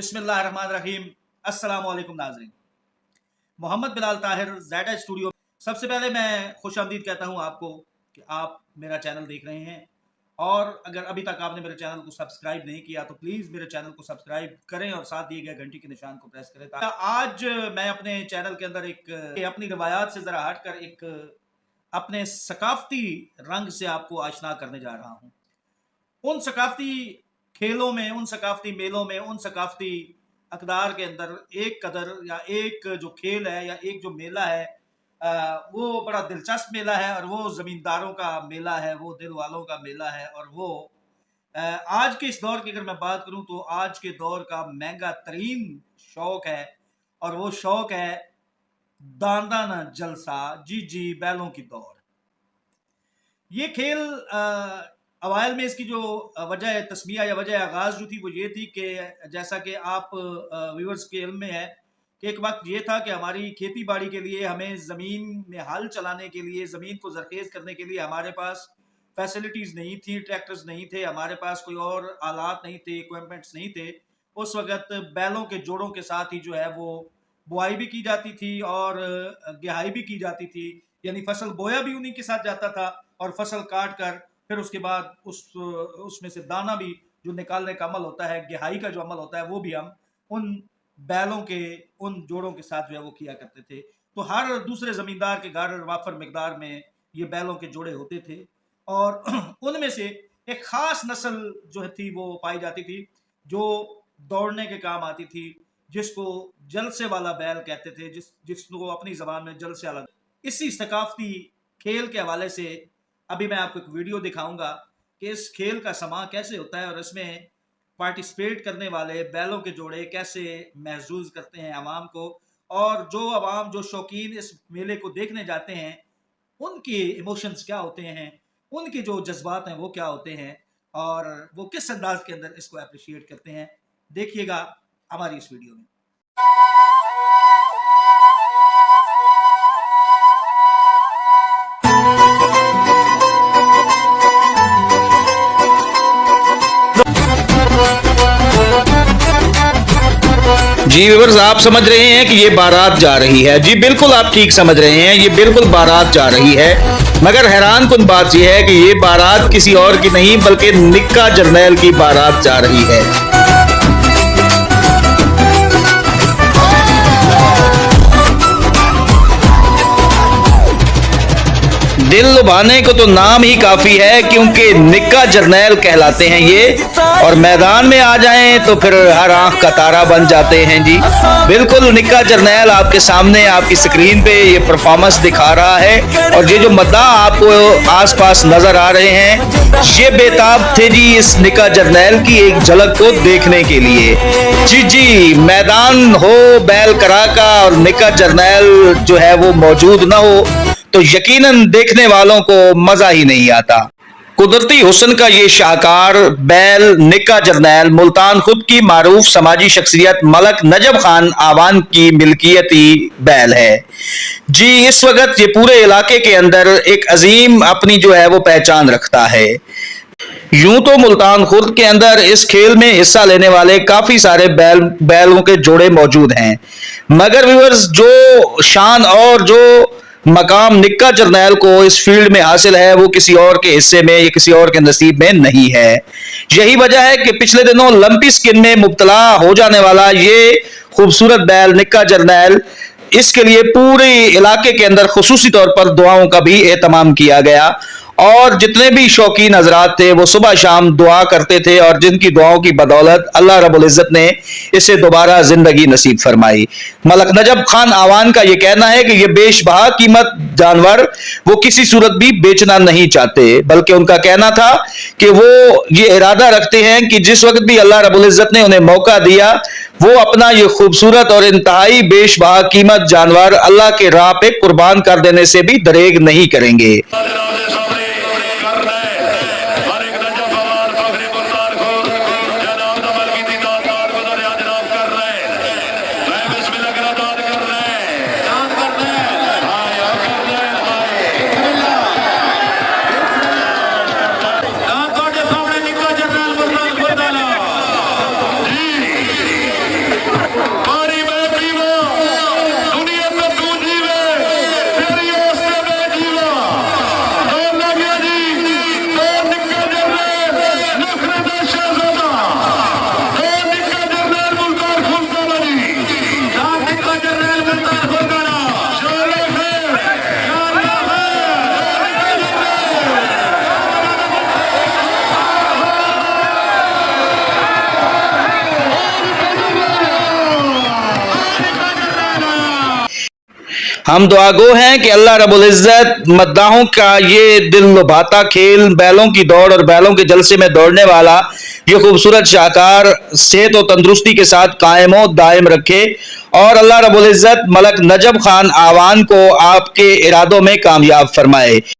बिस्मिल्लाहिर्रहमानिर्रहीम। अस्सलाम वालेकुम नाज़रीन। Mohammad Bilal Tahir Z studio. सबसे पहले मैं खुशामदीद कहता हूं आपको कि आप मेरा चैनल देख रहे हैं, और अगर अभी तक आपने मेरे चैनल को सब्सक्राइब नहीं किया तो प्लीज़ मेरे चैनल को सब्सक्राइब करें और साथ दिए गए घंटी के निशान को प्रेस करें। आज मैं अपने चैनल के अंदर अपनी रवायात से ज़रा हटकर अपने सकाफती रंग से आपको आशना करने जा रहा हूँ। उन सकाफती खेलों में, उन सकाफती मेलों में, उन सकाफती अकदार के अंदर एक कदर या एक जो खेल है या एक जो मेला है, वो बड़ा दिलचस्प मेला है और वो ज़मींदारों का मेला है, वो दिल वालों का मेला है। और वो आज के इस दौर की अगर मैं बात करूं तो आज के दौर का महंगा तरीन शौक है, और वो शौक है दांदाना जलसा, जी बैलों की दौड़। ये खेल अवाइल में इसकी जो वजह तस्मिया या वजह आगाज़ जो थी वो ये थी कि जैसा कि आप व्यूअर्स के इल्म में है कि एक वक्त ये था कि हमारी खेती बाड़ी के लिए, हमें ज़मीन में हल चलाने के लिए, ज़मीन को ज़रखेज़ करने के लिए हमारे पास फैसिलिटीज़ नहीं थी, ट्रैक्टर्स नहीं थे, हमारे पास कोई और आलात नहीं थे, इक्विपमेंट्स नहीं थे। उस वक़्त बैलों के जोड़ों के साथ ही जो है वो बुआई भी की जाती थी और गहाई भी की जाती थी, यानी फसल बोया भी उन्हीं के साथ जाता था और फसल काट कर फिर उसके बाद उसमें से दाना भी जो निकालने का अमल होता है, गहाई का जो अमल होता है, वो भी हम उन बैलों के उन जोड़ों के साथ जो है वो किया करते थे। तो हर दूसरे ज़मींदार के घर वाफर मिकदार में ये बैलों के जोड़े होते थे, और उनमें से एक ख़ास नस्ल जो थी वो पाई जाती थी जो दौड़ने के काम आती थी, जिसको जलसे वाला बैल कहते थे, जिसको अपनी ज़बान में जलसे वाला। इसी सकाफती खेल के हवाले से अभी मैं आपको एक वीडियो दिखाऊंगा कि इस खेल का समा कैसे होता है और इसमें पार्टिसिपेट करने वाले बैलों के जोड़े कैसे महसूस करते हैं आवाम को, और जो आवाम, जो शौकीन इस मेले को देखने जाते हैं, उनके इमोशंस क्या होते हैं, उनके जो जज्बात हैं वो क्या होते हैं, और वो किस अंदाज के अंदर इसको अप्रिशिएट करते हैं। देखिएगा हमारी इस वीडियो में। जी व्यूअर्स, आप समझ रहे हैं कि ये बारात जा रही है। जी बिल्कुल, आप ठीक समझ रहे हैं, ये बिल्कुल बारात जा रही है। मगर हैरान कुन बात यह है कि ये बारात किसी और की नहीं बल्कि निक्का जरनैल की बारात जा रही है। दिल लुभाने को तो नाम ही काफी है, क्योंकि निक्का जरनैल कहलाते हैं ये, और मैदान में आ जाएं तो फिर हर आंख का तारा बन जाते हैं। जी बिल्कुल, निक्का जरनैल आपके सामने आपकी स्क्रीन पे ये परफॉर्मेंस दिखा रहा है, और ये जो मद्दाह आपको आसपास नजर आ रहे हैं, ये बेताब थे जी इस निक्का जरनैल की एक झलक को देखने के लिए। जी मैदान हो बैल करा का और निक्का जरनैल जो है वो मौजूद ना हो तो यकीनन देखने वालों को मजा ही नहीं आता। कुदरती हुस्न का ये शाहकार बैल निक्का जरनैल मुल्तान खुद की मारूफ समाजी शख्सियत मलक नजब खान आवान की मिल्कियती बैल है। जी इस वक्त ये पूरे इलाके के अंदर एक अजीम अपनी जो है वो पहचान रखता है। यूं तो मुल्तान खुर्द के अंदर इस खेल में हिस्सा लेने वाले काफी सारे बैलों के जोड़े मौजूद हैं, मगर व्यूअर्स जो शान और जो मकाम निक्का जरनैल को इस फील्ड में हासिल है वो किसी और के हिस्से में या किसी और के नसीब में नहीं है। यही वजह है कि पिछले दिनों लंपी स्किन में मुब्तला हो जाने वाला ये खूबसूरत बैल निक्का जरनैल, इसके लिए पूरे इलाके के अंदर खुसूसी तौर पर दुआओं का भी एहतमाम किया गया, और जितने भी शौकीन हजरात थे वो सुबह शाम दुआ करते थे, और जिनकी दुआओं की बदौलत अल्लाह रब्बुल इज्जत ने इसे दोबारा जिंदगी नसीब फरमाई। मलक नजब खान आवान का यह कहना है कि यह बेशबहा कीमत जानवर वो किसी सूरत भी बेचना नहीं चाहते, बल्कि उनका कहना था कि वो ये इरादा रखते हैं कि जिस वक्त भी अल्लाह रब्बुल इज्जत ने उन्हें मौका दिया वो अपना ये खूबसूरत और इंतहाई बेशबहा कीमत जानवर अल्लाह के राह पे कुर्बान कर देने से भी दरेग नहीं करेंगे। हम दुआगो हैं कि अल्लाह रब्बुल इज्जत मद्दाहों का ये दिल लुभाता खेल, बैलों की दौड़ और बैलों के जलसे में दौड़ने वाला ये खूबसूरत शाहकार सेहत और तंदुरुस्ती के साथ कायम व दायम रखे और अल्लाह रब्बुल इज्जत मलक नजब खान आवान को आपके इरादों में कामयाब फरमाए।